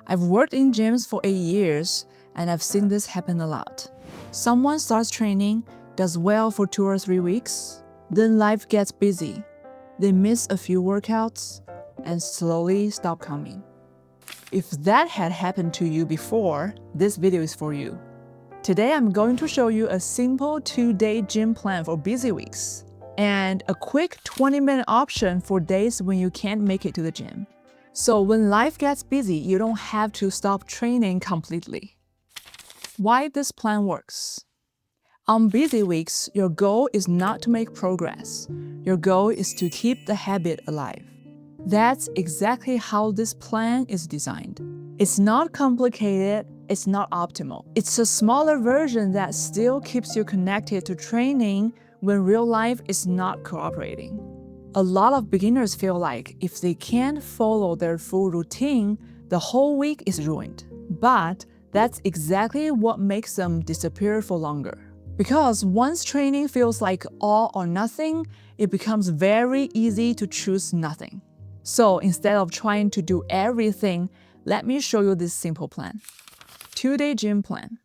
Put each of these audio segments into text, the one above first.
I've worked in gyms for 8 years, and I've seen this happen a lot. Someone starts training, does well for 2 or 3 weeks, then life gets busy. They miss a few workouts and slowly stop coming. If that had happened to you before, this video is for you. Today I'm going to show you a simple 2-day gym plan for busy weeks and a quick 20-minute option for days when you can't make it to the gym. So when life gets busy, you don't have to stop training completely. Why this plan works? On busy weeks, your goal is not to make progress. Your goal is to keep the habit alive. That's exactly how this plan is designed. It's not complicated, it's not optimal. It's a smaller version that still keeps you connected to training when real life is not cooperating. A lot of beginners feel like if they can't follow their full routine, the whole week is ruined. But that's exactly what makes them disappear for longer. Because once training feels like all or nothing, it becomes very easy to choose nothing. So instead of trying to do everything, let me show you this simple plan. 2-day gym plan.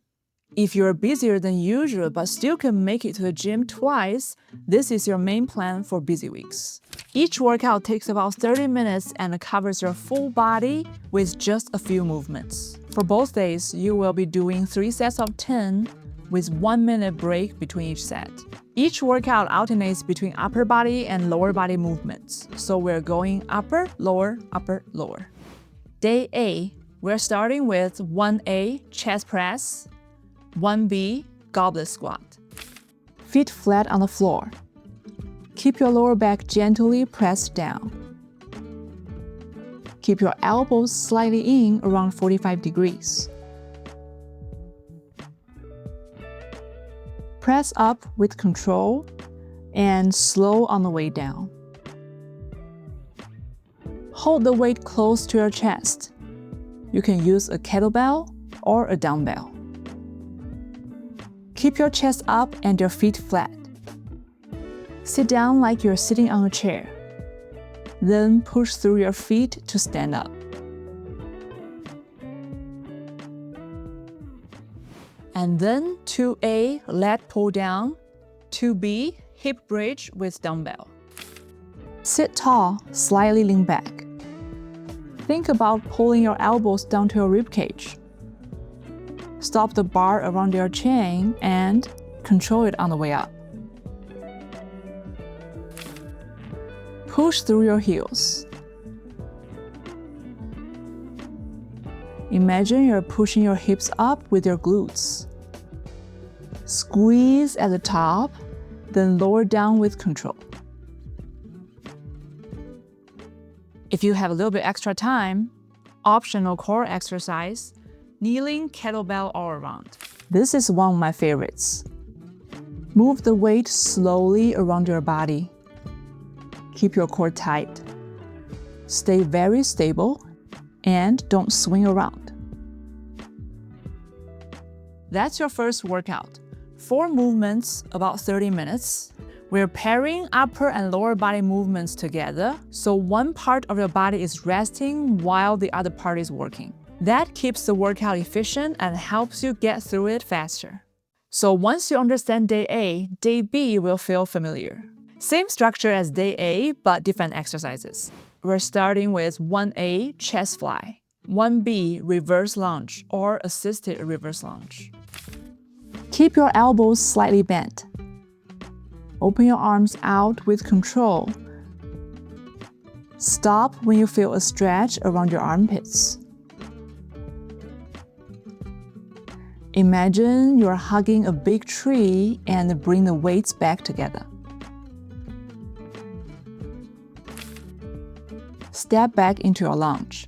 If you're busier than usual but still can make it to the gym twice, this is your main plan for busy weeks. Each workout takes about 30 minutes and covers your full body with just a few movements. For both days, you will be doing 3 sets of 10 with 1 minute break between each set. Each workout alternates between upper body and lower body movements. So we're going upper, lower, upper, lower. Day A, we're starting with 1A, chest press, 1B, goblet squat. Feet flat on the floor. Keep your lower back gently pressed down. Keep your elbows slightly in around 45 degrees. Press up with control and slow on the way down. Hold the weight close to your chest. You can use a kettlebell or a dumbbell. Keep your chest up and your feet flat. Sit down like you're sitting on a chair. Then push through your feet to stand up. And then 2A, leg pull down. 2B, hip bridge with dumbbell. Sit tall, slightly lean back. Think about pulling your elbows down to your ribcage. Stop the bar around your chin and control it on the way up. Push through your heels. Imagine you're pushing your hips up with your glutes. Squeeze at the top, then lower down with control. If you have a little bit extra time, optional core exercise, kneeling kettlebell all around. This is one of my favorites. Move the weight slowly around your body. Keep your core tight. Stay very stable and don't swing around. That's your first workout. 4 movements, about 30 minutes. We're pairing upper and lower body movements together, so one part of your body is resting while the other part is working. That keeps the workout efficient and helps you get through it faster. So once you understand day A, day B will feel familiar. Same structure as day A, but different exercises. We're starting with 1A, chest fly, 1B, reverse lunge or assisted reverse lunge. Keep your elbows slightly bent. Open your arms out with control. Stop when you feel a stretch around your armpits. Imagine you're hugging a big tree and bring the weights back together. Step back into your lunge.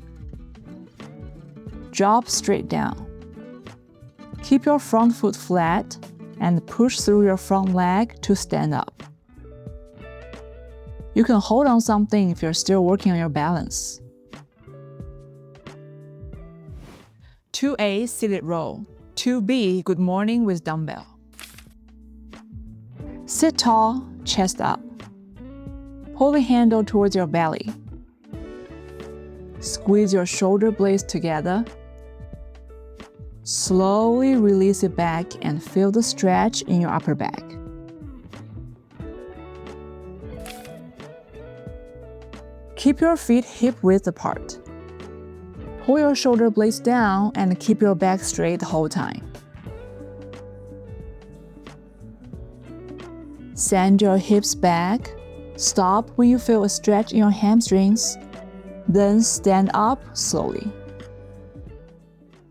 Drop straight down. Keep your front foot flat and push through your front leg to stand up. You can hold on something if you're still working on your balance. 2A, seated row. 2B, good morning with dumbbell. Sit tall, chest up. Pull the handle towards your belly. Squeeze your shoulder blades together Slowly release it back and feel the stretch in your upper back. Keep your feet hip-width apart. Pull your shoulder blades down and keep your back straight the whole time. Send your hips back. Stop when you feel a stretch in your hamstrings. Then stand up slowly.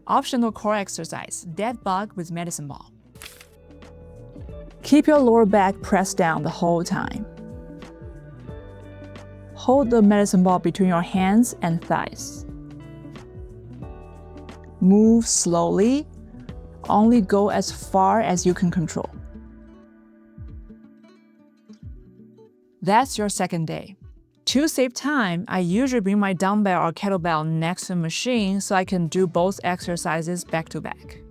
Optional core exercise, dead bug with medicine ball. Keep your lower back pressed down the whole time. Hold the medicine ball between your hands and thighs. Move slowly. Only go as far as you can control. That's your second day. To save time, I usually bring my dumbbell or kettlebell next to the machine so I can do both exercises back to back.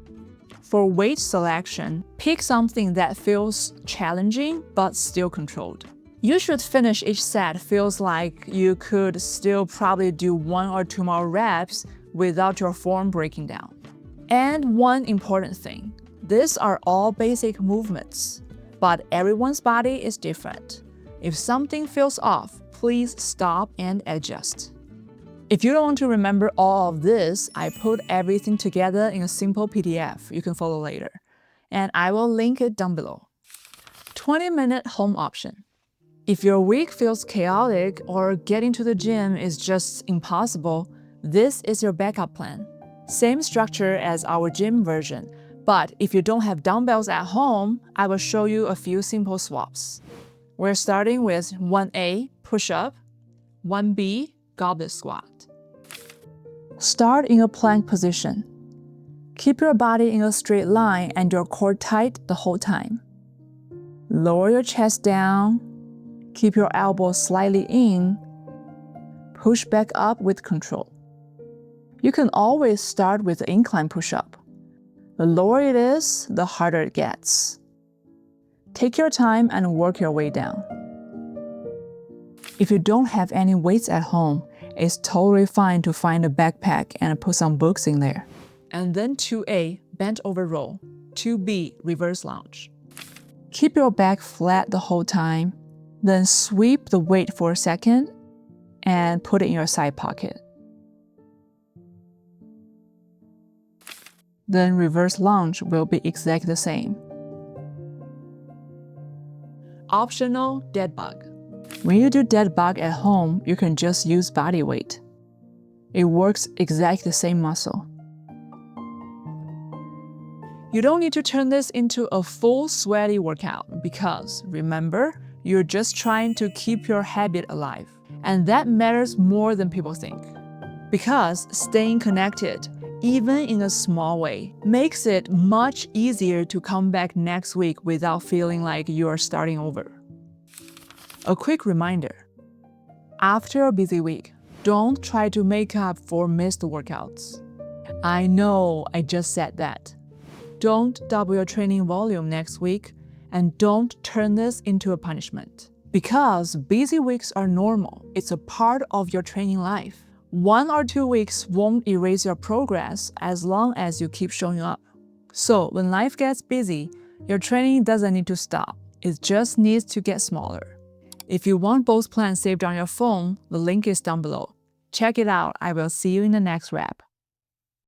For weight selection, pick something that feels challenging but still controlled. You should finish each set feels like you could still probably do 1 or 2 more reps without your form breaking down. And one important thing, these are all basic movements, but everyone's body is different. If something feels off, please stop and adjust. If you don't want to remember all of this, I put everything together in a simple PDF you can follow later, and I will link it down below. 20-minute home option. If your week feels chaotic or getting to the gym is just impossible, this is your backup plan. Same structure as our gym version, but if you don't have dumbbells at home, I will show you a few simple swaps. We're starting with 1A, push-up, 1B, goblet squat. Start in a plank position. Keep your body in a straight line and your core tight the whole time. Lower your chest down. Keep your elbows slightly in. Push back up with control. You can always start with the incline push-up. The lower it is, the harder it gets. Take your time and work your way down. If you don't have any weights at home, it's totally fine to find a backpack and put some books in there. And then 2A, bent over row. 2B, reverse lunge. Keep your back flat the whole time. Then sweep the weight for a second and put it in your side pocket. Then reverse lunge will be exactly the same. Optional dead bug. When you do dead bug at home, you can just use body weight. It works exactly the same muscle. You don't need to turn this into a full sweaty workout because, remember, you're just trying to keep your habit alive. And that matters more than people think. Because staying connected, even in a small way, makes it much easier to come back next week without feeling like you're starting over. A quick reminder. After a busy week, don't try to make up for missed workouts. I know I just said that. Don't double your training volume next week, and don't turn this into a punishment. Because busy weeks are normal, it's a part of your training life. 1 or 2 weeks won't erase your progress as long as you keep showing up. So when life gets busy, your training doesn't need to stop. It just needs to get smaller. If you want both plans saved on your phone, the link is down below. Check it out. I will see you in the next rep.